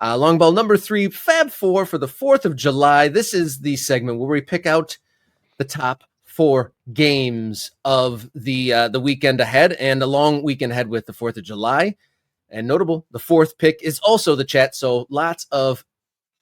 Long ball number 3, Fab 4 for the 4th of July. This is the segment where we pick out the top 4 games of the weekend ahead, and a long weekend ahead with the 4th of July. And notable, the 4th pick is also the chat, so lots of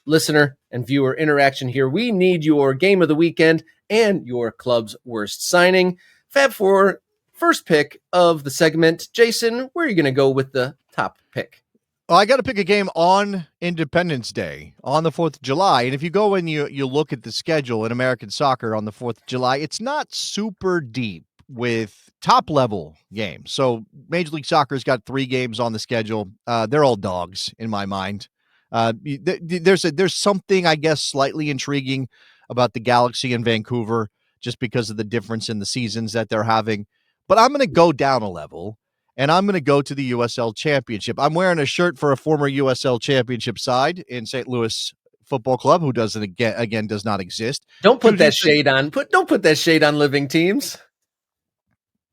listener and viewer interaction here. We need your game of the weekend and your club's worst signing. Fab 4, first pick of the segment. Jason, where are you going to go with the top pick? Well, I got to pick a game on Independence Day, on the 4th of July. And if you go and you look at the schedule in American soccer on the 4th of July, it's not super deep with top-level games. So Major League Soccer's got 3 games on the schedule. They're all dogs in my mind. There's something, I guess, slightly intriguing about the Galaxy in Vancouver just because of the difference in the seasons that they're having. But I'm going to go down a level, and I'm going to go to the USL Championship. I'm wearing a shirt for a former USL Championship side in St. Louis Football Club, who does not exist. Don't put that shade on. Don't put that shade on living teams.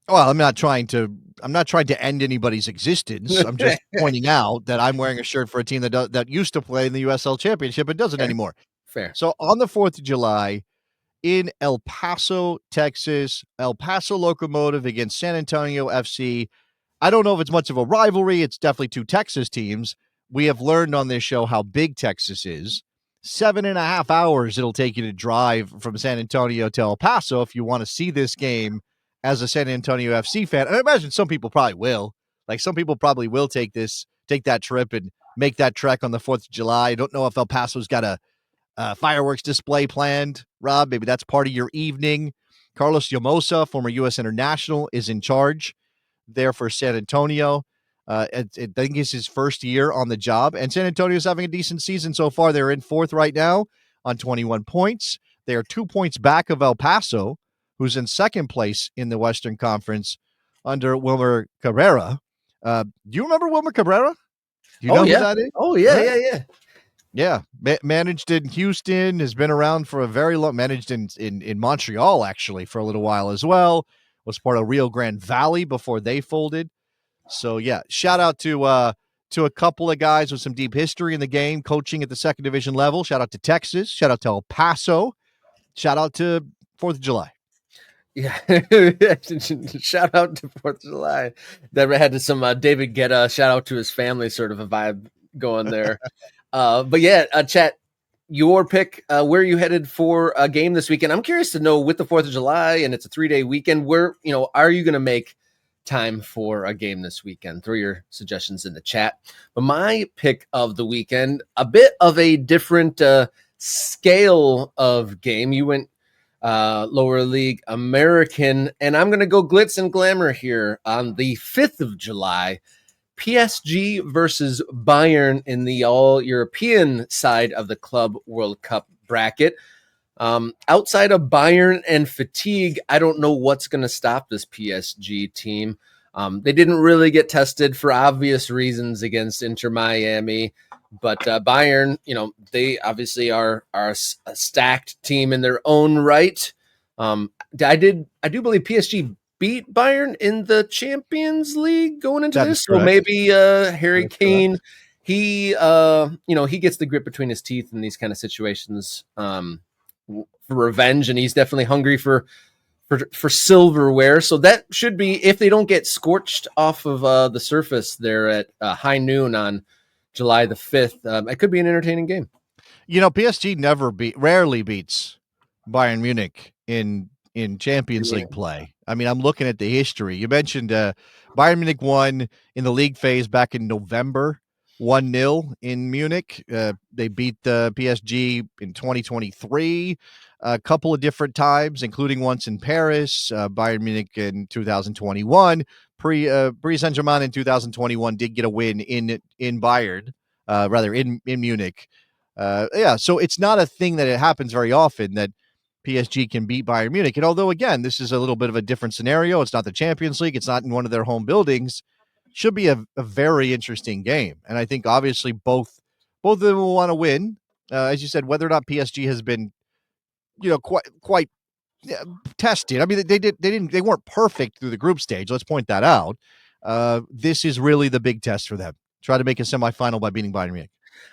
Well, I'm not trying to end anybody's existence. I'm just pointing out that I'm wearing a shirt for a team that used to play in the USL Championship and doesn't anymore. Fair. So on the 4th of July in El Paso, Texas, El Paso Locomotive against San Antonio FC. I don't know if it's much of a rivalry. It's definitely 2 Texas teams. We have learned on this show how big Texas is. 7.5 hours it'll take you to drive from San Antonio to El Paso if you want to see this game as a San Antonio FC fan. And I imagine some people probably will. Like, some people probably will take that trip and make that trek on the 4th of July. I don't know if El Paso's got a fireworks display planned. Rob, maybe that's part of your evening. Carlos Llamosa, former U.S. international, is in charge there for San Antonio. I think it's his first year on the job, and San Antonio's having a decent season so far. They're in 4th right now on 21 points. They are 2 points back of El Paso, who's in 2nd place in the Western Conference under Wilmer Cabrera. Do you remember Wilmer Cabrera? Do you know who that is? Oh, yeah. Yeah, managed in Houston, has been around for a very long, managed in Montreal, actually, for a little while as well. Was part of Rio Grande Valley before they folded. So, yeah, shout out to a couple of guys with some deep history in the game, coaching at the 2nd division level. Shout out to Texas. Shout out to El Paso. Shout out to 4th of July. Yeah, shout out to 4th of July. That had some David Guetta shout out to his family sort of a vibe going there. But yeah, chat, your pick, where are you headed for a game this weekend? I'm curious to know, with the 4th of July and it's a 3-day weekend, where, are you going to make time for a game this weekend? Throw your suggestions in the chat. But my pick of the weekend, a bit of a different scale of game. You went lower league American, and I'm going to go glitz and glamour here on the 5th of July. PSG versus Bayern in the all-European side of the Club World Cup bracket. Outside of Bayern and fatigue, I don't know what's going to stop this PSG team. They didn't really get tested for obvious reasons against Inter Miami, but Bayern, they obviously are a stacked team in their own right. I do believe PSG beat Bayern in the Champions League going into this. So maybe Harry Kane, he gets the grit between his teeth in these kind of situations for revenge, and he's definitely hungry for silverware. So that should be, if they don't get scorched off of the surface there at high noon on July the 5th, it could be an entertaining game. PSG rarely beats Bayern Munich in Champions League play. I mean, I'm looking at the history. You mentioned Bayern Munich won in the league phase back in November, 1-0 in Munich. They beat the PSG in 2023 a couple of different times, including once in Paris. Bayern Munich in 2021. Paris Saint-Germain in 2021 did get a win in Bayern, in Munich. So it's not a thing that it happens very often that PSG can beat Bayern Munich. And although, again, this is a little bit of a different scenario, it's not the Champions League, it's not in one of their home buildings, should be a very interesting game. And I think, obviously, both of them will want to win. As you said, whether or not PSG has been, quite tested. I mean, they weren't perfect through the group stage. Let's point that out. This is really the big test for them. Try to make a semifinal by beating Bayern Munich.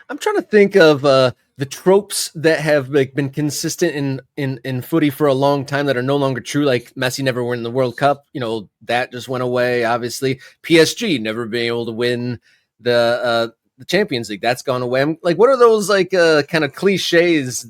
I'm trying to think of the tropes that have like been consistent in footy for a long time that are no longer true. Like Messi never win the World Cup, that just went away. Obviously, PSG never being able to win the Champions League, that's gone away. I'm like, what are those like kind of cliches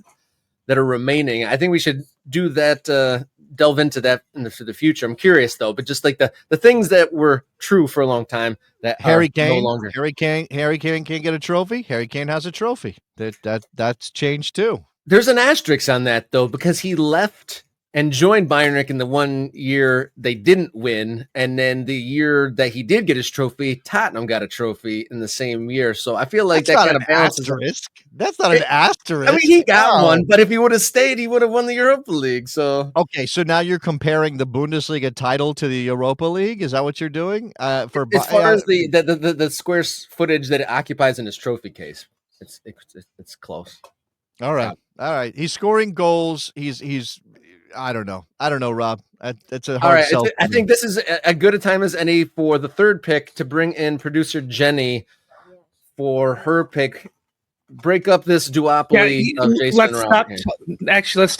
that are remaining? I think we should do that. Delve into that for the future. I'm curious though, but just like the things that were true for a long time that Harry are no Kane, longer. Harry Kane can't get a trophy. Harry Kane has a trophy. That's changed too. There's an asterisk on that though, because he left and joined Bayern Munich in the 1 year they didn't win, and then the year that he did get his trophy, Tottenham got a trophy in the same year. So I feel like That's that not kind an of balances. asterisk. That's not an asterisk. I mean, he got No. one, but if he would have stayed, he would have won the Europa League. So Okay, so now you're comparing the Bundesliga title to the Europa League. Is that what you're doing? as far as the square footage that it occupies in his trophy case, it's close. All right, all right. He's scoring goals. He's. I don't know, Rob. It's a hard All right, sell. I think this is a good a time as any for the third pick to bring in producer Jenny for her pick. Break up this duopoly of Jason let's and stop. Robert. Actually, let's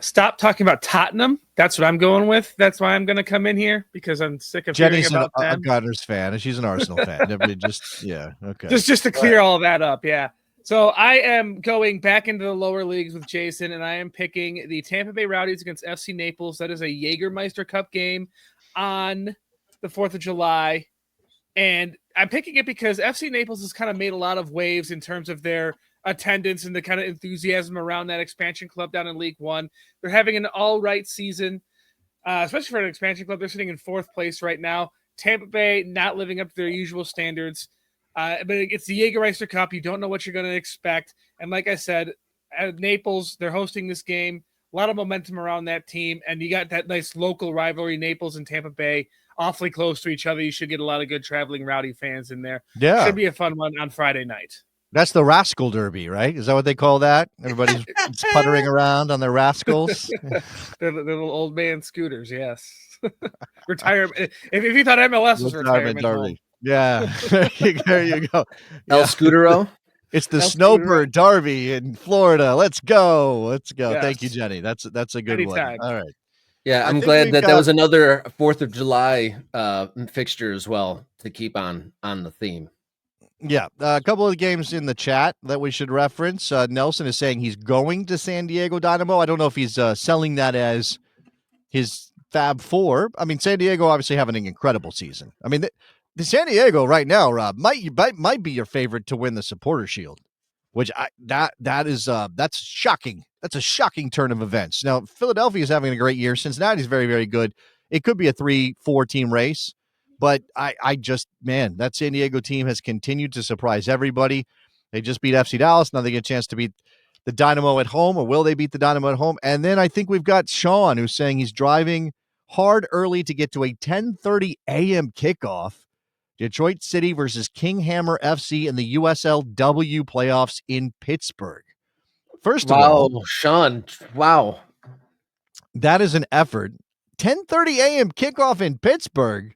stop talking about Tottenham. That's what I'm going with. That's why I'm going to come in here, because I'm sick of Jenny's hearing about a them. Gunners fan, and she's an Arsenal fan. Okay. Just to clear all that up, yeah. So I am going back into the lower leagues with Jason, and I am picking the Tampa Bay Rowdies against FC Naples. That is a Jägermeister Cup game on the 4th of July. And I'm picking it because FC Naples has kind of made a lot of waves in terms of their attendance and the kind of enthusiasm around that expansion club down in League One. They're having an all right season, especially for an expansion club. They're sitting in 4th place right now. Tampa Bay not living up to their usual standards. But it's the Jägermeister Cup. You don't know what you're going to expect. And like I said, at Naples, they're hosting this game. A lot of momentum around that team. And you got that nice local rivalry, Naples and Tampa Bay, awfully close to each other. You should get a lot of good traveling Rowdy fans in there. Yeah. Should be a fun one on Friday night. That's the Rascal Derby, right? Is that what they call that? Everybody's puttering around on their rascals. They're little old man scooters, yes. Retirement. If you thought MLS was retirement Derby. Yeah. There you go. El Scudero. It's the Snowbird Derby in Florida. Let's go. Yes. Thank you, Jenny. That's a good Anytime. one. All right. Yeah, I'm glad that was another 4th of July fixture as well to keep on the theme. Yeah, a couple of games in the chat that we should reference. Nelson is saying he's going to San Diego Dynamo. I don't know if he's selling that as his Fab Four. I mean, San Diego obviously having an incredible season. I mean, the San Diego right now, Rob, might be your favorite to win the Supporter Shield, which that's shocking. That's a shocking turn of events. Now, Philadelphia is having a great year. Cincinnati's very, very good. It could be a 3-4 team race, but that San Diego team has continued to surprise everybody. They just beat FC Dallas. Now they get a chance to beat the Dynamo at home, or will they beat the Dynamo at home? And then I think we've got Sean, who's saying he's driving hard early to get to a 10:30 a.m. kickoff. Detroit City versus King Hammer FC in the USLW playoffs in Pittsburgh. First of all, Sean, wow. That is an effort. 10:30 a.m. kickoff in Pittsburgh.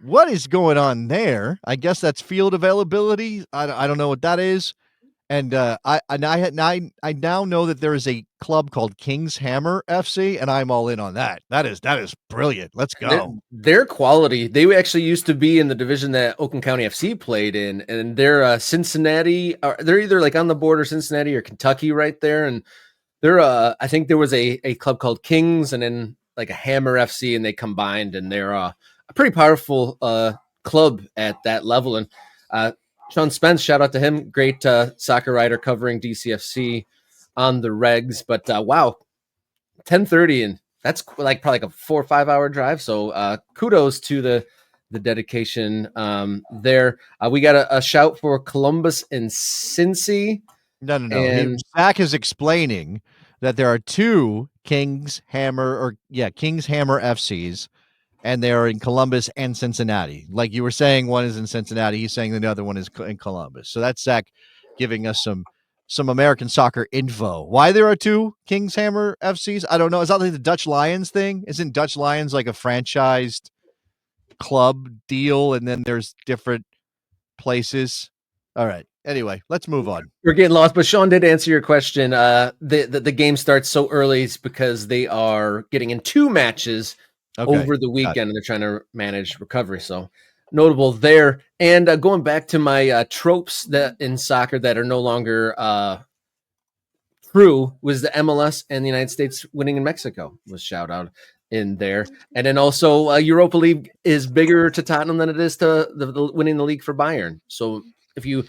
What is going on there? I guess that's field availability. I don't know what that is. And I now know that there is a club called King's Hammer FC, and I'm all in on that. That is brilliant. Let's go. Their quality. They actually used to be in the division that Oakland County FC played in, and they're Cincinnati. They're either like on the border, Cincinnati or Kentucky, right there. And they're I think there was a club called Kings, and then like a Hammer FC, and they combined, and they're a pretty powerful club at that level. And Sean Spence, shout out to him. Great soccer writer covering DCFC on the regs. But wow, 10:30, and that's like probably like a 4 or 5 hour drive. So kudos to the dedication there. We got a shout for Columbus and Cincy. No. Zach is explaining that there are two Kings Hammer FCs. And they're in Columbus and Cincinnati. Like you were saying, one is in Cincinnati. He's saying the other one is in Columbus. So that's Zach giving us some American soccer info. Why there are two Kings Hammer FCs? I don't know. Is that like the Dutch Lions thing? Isn't Dutch Lions like a franchised club deal? And then there's different places. All right. Anyway, let's move on. We're getting lost, but Sean did answer your question. The game starts so early is because they are getting in 2 matches over the weekend, and they're trying to manage recovery. So notable there. And going back to my tropes that in soccer that are no longer true was the MLS and the United States winning in Mexico was shout out in there. And then also Europa League is bigger to Tottenham than it is to the winning the league for Bayern. So if you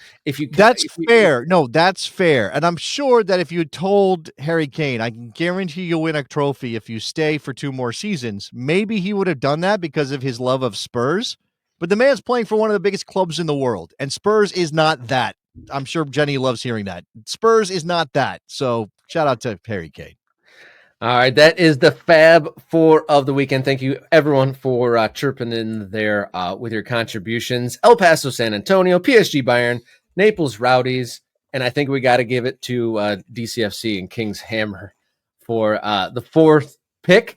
that's fair. No, that's fair. And I'm sure that if you told Harry Kane, I can guarantee you'll win a trophy if you stay for 2 more seasons, maybe he would have done that because of his love of Spurs. But the man's playing for one of the biggest clubs in the world, and Spurs is not that. I'm sure Jenny loves hearing that. Spurs is not that. So shout out to Harry Kane. All right, that is the Fab Four of the weekend. Thank you, everyone, for chirping in there with your contributions. El Paso, San Antonio, PSG, Bayern, Naples, Rowdies, and I think we got to give it to DCFC and King's Hammer for the 4th pick.